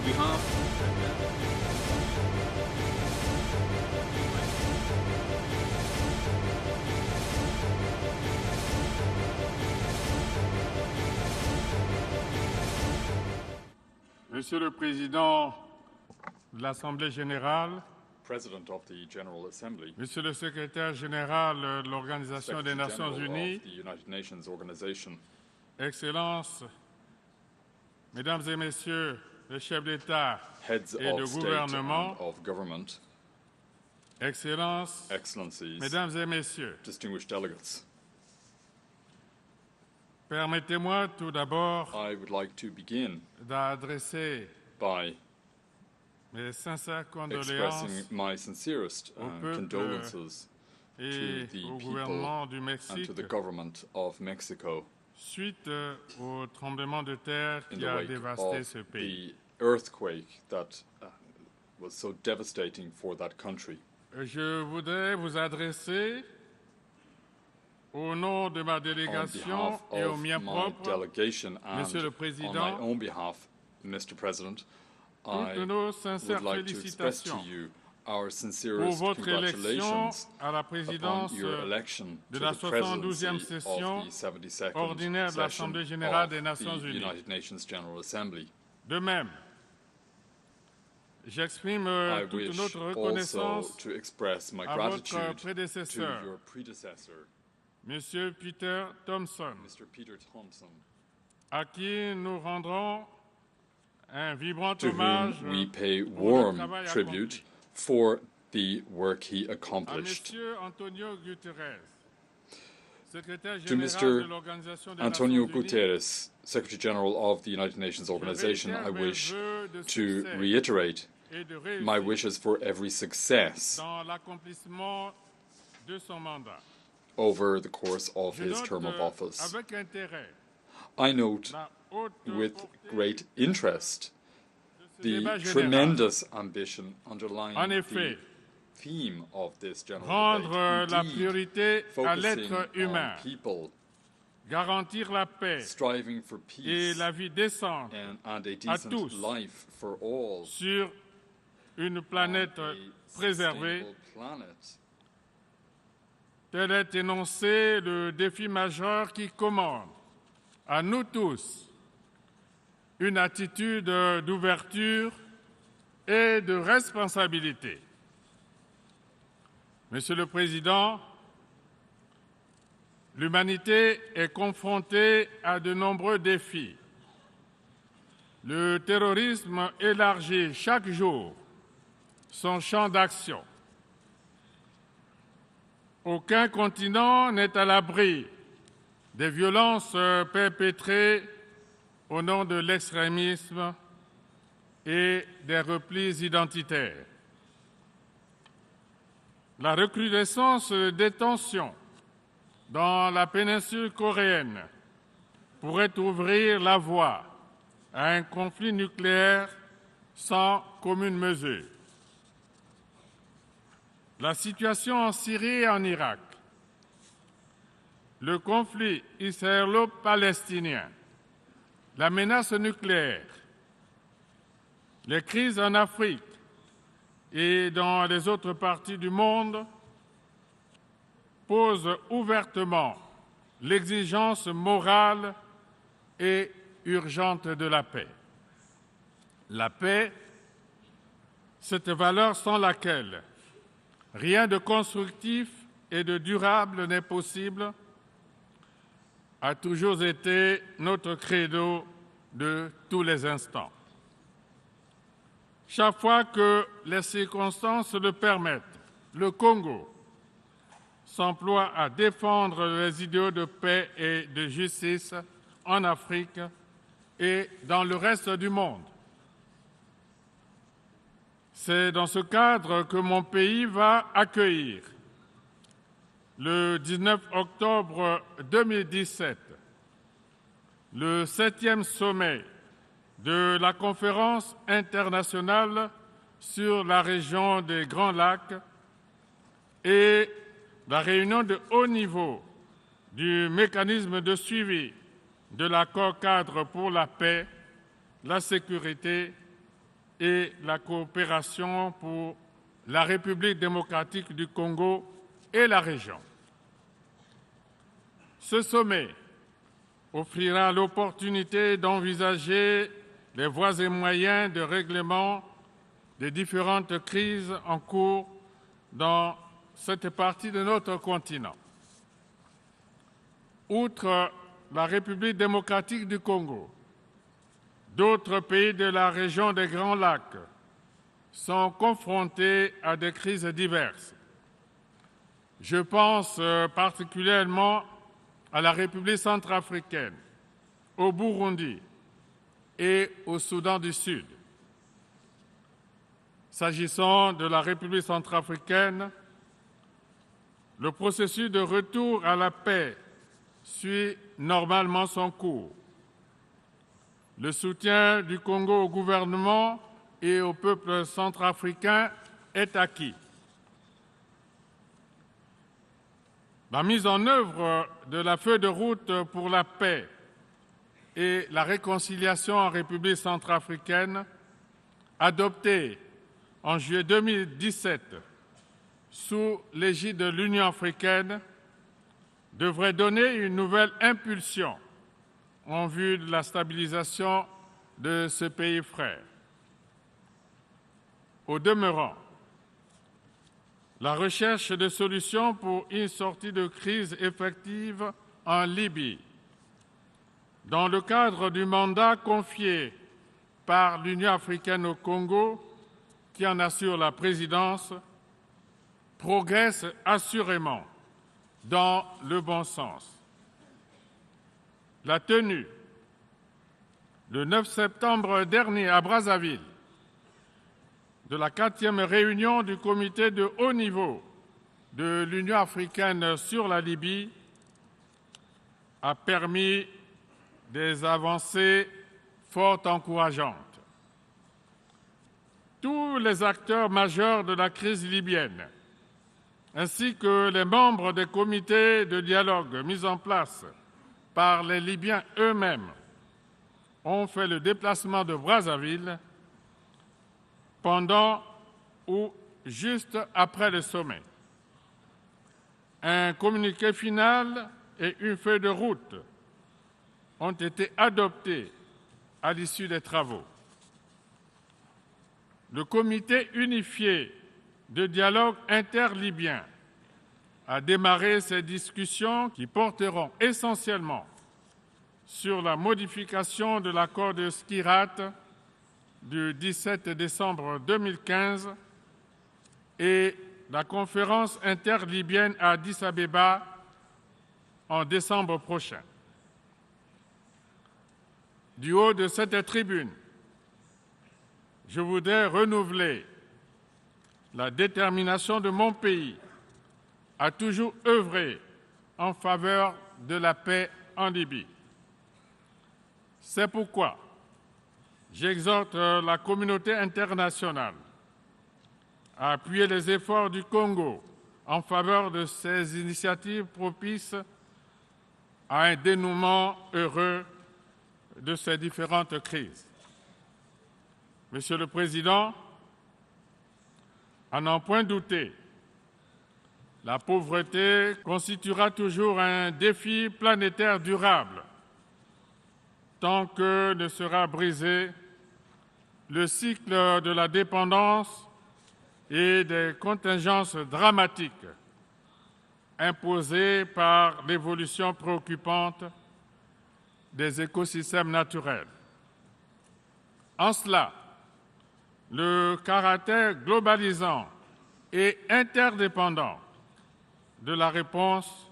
behalf Monsieur le Président de l'Assemblée générale, President of the General Assembly, Monsieur le Secrétaire général de l'Organisation des Secretary Nations General Unies, of the United Nations Organization, Excellences, Mesdames et Messieurs les chefs d'État heads et de of state gouvernement, and of government, Excellences, Excellencies, Mesdames et Messieurs, distinguished delegates, permettez-moi tout d'abord I would like to begin d'adresser by mes sincères expressing condoléances my sincerest au peuple condolences et to the au people gouvernement du and Mexique to the government of Mexico suite au tremblement de terre in qui the a wake dévasté of ce pays. the earthquake that was so devastating for that country. Je voudrais vous adresser au nom de ma On délégation behalf et au of mien my propre, delegation and Monsieur le on my Président, own behalf, Mr. President, I toutes nos sincères would like to express to félicitations you our pour sincerest votre élection congratulations à la upon présidence your election de to la the presidency 72e of session the 72nd ordinaire de session l'Assemblée générale des of Nations the Unies. United Nations General Assembly. De même, j'exprime I toute wish notre also reconnaissance to express my à votre gratitude to prédécesseur, your predecessor, Monsieur Peter Thompson, Mr. Peter Thompson, à qui nous rendrons un vibrant to hommage whom we pay pour le warm travail tribute accompli. for the work he À accomplished. Monsieur Antonio Guterres, secrétaire To général Mr. de l'Organisation des Antonio Nations Unies, Guterres, Secretary General of the United Nations Organization, I wish to reiterate et de my réussite wishes for every success dans l'accomplissement de son mandat. over the course of Je his note term of office. avec intérêt I note la haute with portée great interest de ce the débat général. tremendous ambition underlying En the effet, theme of this general rendre debate. la Indeed, priorité à focusing l'être humain, on people garantir la paix striving for et peace la vie décente and a tous decent life for all sur une on planète a préservée, sustainable planet. tel est énoncé le défi majeur qui commande à nous tous une attitude d'ouverture et de responsabilité. Monsieur le Président, l'humanité est confrontée à de nombreux défis. Le terrorisme élargit chaque jour son champ d'action. Aucun continent n'est à l'abri des violences perpétrées au nom de l'extrémisme et des replis identitaires. La recrudescence des tensions dans la péninsule coréenne pourrait ouvrir la voie à un conflit nucléaire sans commune mesure. La situation en Syrie et en Irak, le conflit israélo-palestinien, la menace nucléaire, les crises en Afrique et dans les autres parties du monde posent ouvertement l'exigence morale et urgente de la paix. La paix, cette valeur sans laquelle rien de constructif et de durable n'est possible, a toujours été notre credo de tous les instants. Chaque fois que les circonstances le permettent, le Congo s'emploie à défendre les idéaux de paix et de justice en Afrique et dans le reste du monde. C'est dans ce cadre que mon pays va accueillir, le 19 octobre 2017, le 7e sommet de la conférence internationale sur la région des Grands Lacs et la réunion de haut niveau du mécanisme de suivi de l'accord cadre pour la paix, la sécurité et la coopération pour la République démocratique du Congo et la région. Ce sommet offrira l'opportunité d'envisager les voies et moyens de règlement des différentes crises en cours dans cette partie de notre continent. Outre la République démocratique du Congo, d'autres pays de la région des Grands Lacs sont confrontés à des crises diverses. Je pense particulièrement à la République centrafricaine, au Burundi et au Soudan du Sud. S'agissant de la République centrafricaine, le processus de retour à la paix suit normalement son cours. Le soutien du Congo au gouvernement et au peuple centrafricain est acquis. La mise en œuvre de la feuille de route pour la paix et la réconciliation en République centrafricaine, adoptée en juillet 2017 sous l'égide de l'Union africaine, devrait donner une nouvelle impulsion en vue de la stabilisation de ce pays frère. Au demeurant, la recherche de solutions pour une sortie de crise effective en Libye, dans le cadre du mandat confié par l'Union africaine au Congo, qui en assure la présidence, progresse assurément dans le bon sens. La tenue, le 9 septembre dernier à Brazzaville, de la 4e réunion du comité de haut niveau de l'Union africaine sur la Libye a permis des avancées fort encourageantes. Tous les acteurs majeurs de la crise libyenne, ainsi que les membres des comités de dialogue mis en place par les Libyens eux-mêmes, ont fait le déplacement de Brazzaville pendant ou juste après le sommet. Un communiqué final et une feuille de route ont été adoptés à l'issue des travaux. Le comité unifié de dialogue interlibyen a démarré ces discussions qui porteront essentiellement sur la modification de l'accord de Skhirat du 17 décembre 2015 et la conférence interlibyenne à Addis Abeba en décembre prochain. Du haut de cette tribune, je voudrais renouveler la détermination de mon pays à toujours œuvrer en faveur de la paix en Libye. C'est pourquoi j'exhorte la communauté internationale à appuyer les efforts du Congo en faveur de ces initiatives propices à un dénouement heureux de ces différentes crises. Monsieur le Président, à n'en point douter, la pauvreté constituera toujours un défi planétaire durable tant que ne sera brisé le cycle de la dépendance et des contingences dramatiques imposées par l'évolution préoccupante des écosystèmes naturels. En cela, le caractère globalisant et interdépendant de la réponse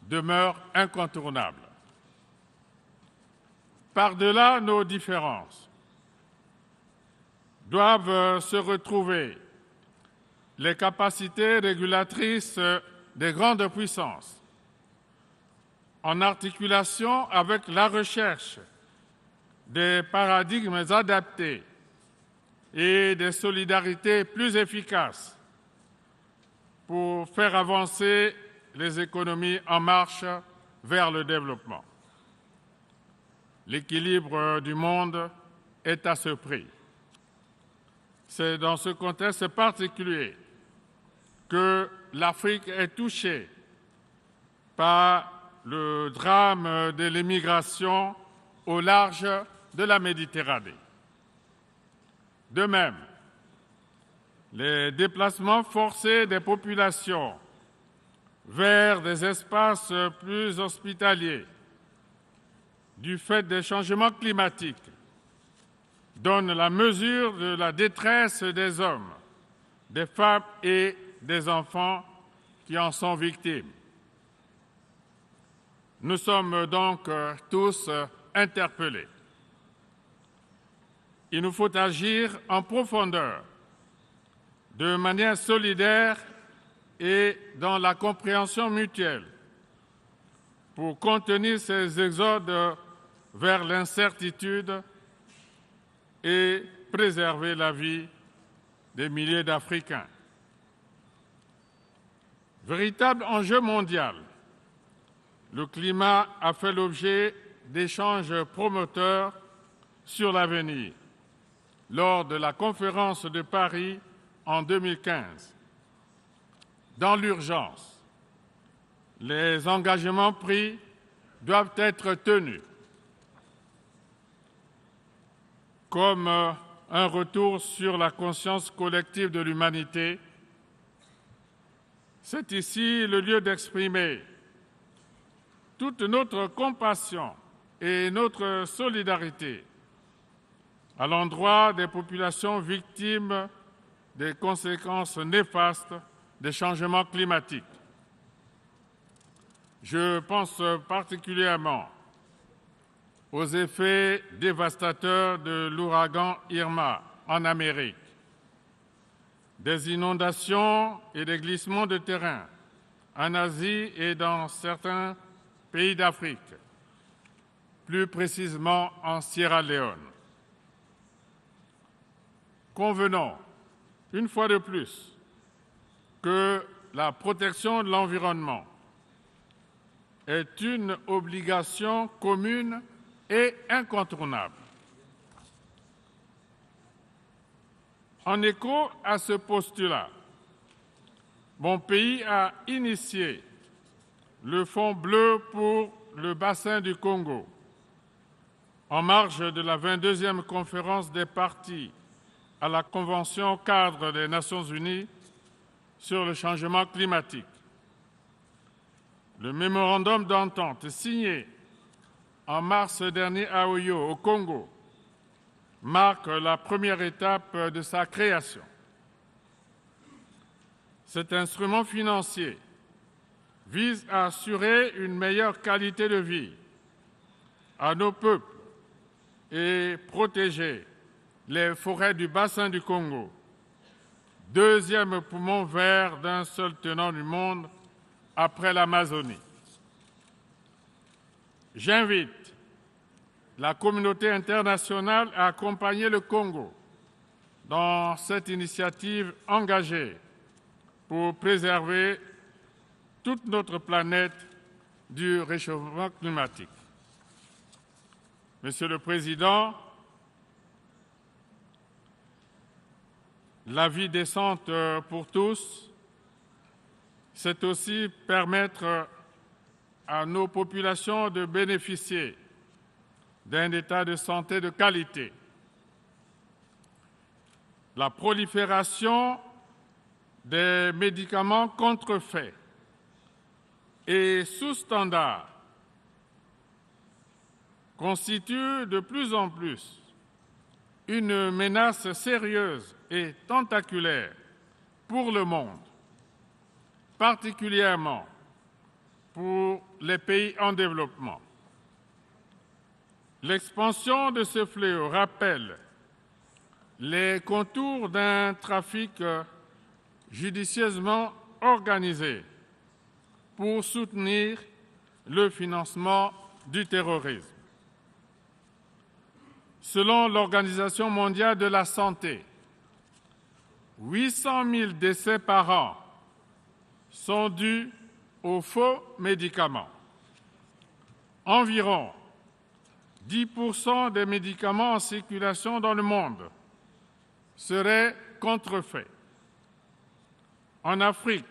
demeure incontournable. Par-delà nos différences, doivent se retrouver les capacités régulatrices des grandes puissances, en articulation avec la recherche des paradigmes adaptés et des solidarités plus efficaces pour faire avancer les économies en marche vers le développement. L'équilibre du monde est à ce prix. C'est dans ce contexte particulier que l'Afrique est touchée par le drame de l'immigration au large de la Méditerranée. De même, les déplacements forcés des populations vers des espaces plus hospitaliers du fait des changements climatiques donnent la mesure de la détresse des hommes, des femmes et des enfants qui en sont victimes. Nous sommes donc tous interpellés. Il nous faut agir en profondeur, de manière solidaire et dans la compréhension mutuelle, pour contenir ces exodes vers l'incertitude et préserver la vie des milliers d'Africains. Véritable enjeu mondial, le climat a fait l'objet d'échanges promoteurs sur l'avenir lors de la conférence de Paris en 2015. Dans l'urgence, les engagements pris doivent être tenus, comme un retour sur la conscience collective de l'humanité. C'est ici le lieu d'exprimer toute notre compassion et notre solidarité à l'endroit des populations victimes des conséquences néfastes des changements climatiques. Je pense particulièrement aux effets dévastateurs de l'ouragan Irma en Amérique, des inondations et des glissements de terrain en Asie et dans certains pays d'Afrique, plus précisément en Sierra Leone. Convenons, une fois de plus, que la protection de l'environnement est une obligation commune et incontournable. En écho à ce postulat, mon pays a initié le Fonds bleu pour le bassin du Congo, en marge de la 22e conférence des parties à la Convention cadre des Nations unies sur le changement climatique. Le mémorandum d'entente signé en mars dernier à Oyo, au Congo, marque la première étape de sa création. Cet instrument financier vise à assurer une meilleure qualité de vie à nos peuples et protéger les forêts du bassin du Congo, deuxième poumon vert d'un seul tenant du monde après l'Amazonie. J'invite la communauté internationale à accompagner le Congo dans cette initiative engagée pour préserver toute notre planète du réchauffement climatique. Monsieur le Président, la vie décente pour tous, c'est aussi permettre à nos populations de bénéficier d'un état de santé de qualité. La prolifération des médicaments contrefaits et sous-standards constitue de plus en plus une menace sérieuse et tentaculaire pour le monde, particulièrement pour les pays en développement. L'expansion de ce fléau rappelle les contours d'un trafic judicieusement organisé pour soutenir le financement du terrorisme. Selon l'Organisation mondiale de la santé, 800 000 décès par an sont dus aux faux médicaments. Environ 10% des médicaments en circulation dans le monde seraient contrefaits. En Afrique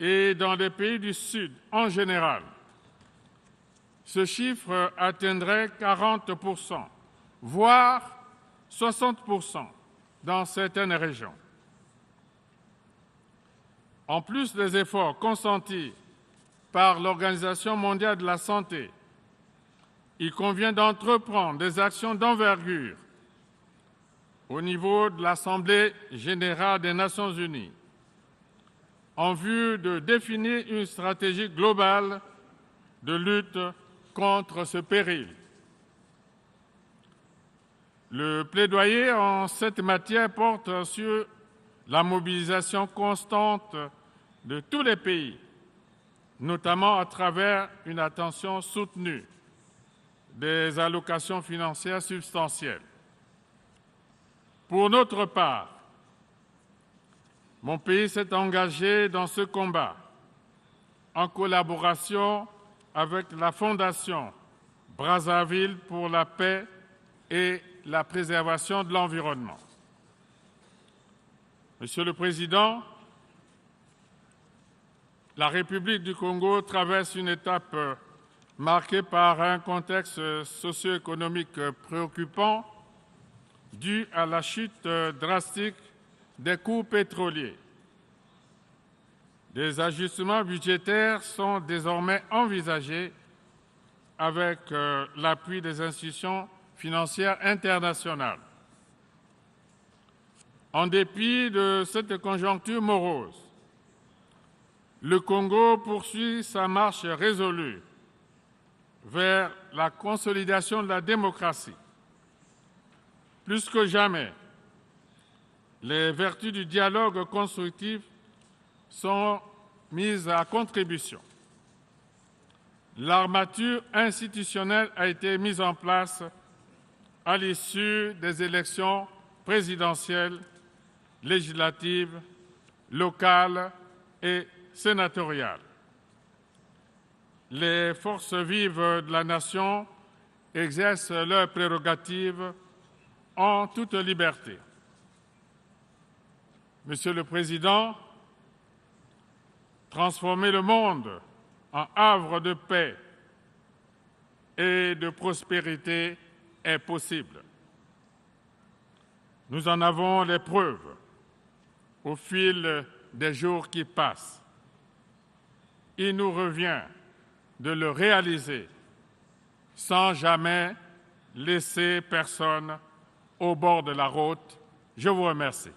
et dans les pays du Sud en général, ce chiffre atteindrait 40%, voire 60% dans certaines régions. En plus des efforts consentis par l'Organisation mondiale de la santé, il convient d'entreprendre des actions d'envergure au niveau de l'Assemblée générale des Nations unies en vue de définir une stratégie globale de lutte contre ce péril. Le plaidoyer en cette matière porte sur la mobilisation constante de tous les pays, notamment à travers une attention soutenue des allocations financières substantielles. Pour notre part, mon pays s'est engagé dans ce combat en collaboration avec la Fondation Brazzaville pour la paix et la préservation de l'environnement. Monsieur le Président, la République du Congo traverse une étape marquée par un contexte socio-économique préoccupant dû à la chute drastique des cours pétroliers. Des ajustements budgétaires sont désormais envisagés avec l'appui des institutions financières internationales. En dépit de cette conjoncture morose, le Congo poursuit sa marche résolue vers la consolidation de la démocratie. Plus que jamais, les vertus du dialogue constructif sont mises à contribution. L'armature institutionnelle a été mise en place à l'issue des élections présidentielles, législatives, locales et sénatoriales. Les forces vives de la nation exercent leurs prérogatives en toute liberté. Monsieur le Président, transformer le monde en havre de paix et de prospérité est possible. Nous en avons les preuves au fil des jours qui passent. Il nous revient de le réaliser sans jamais laisser personne au bord de la route. Je vous remercie.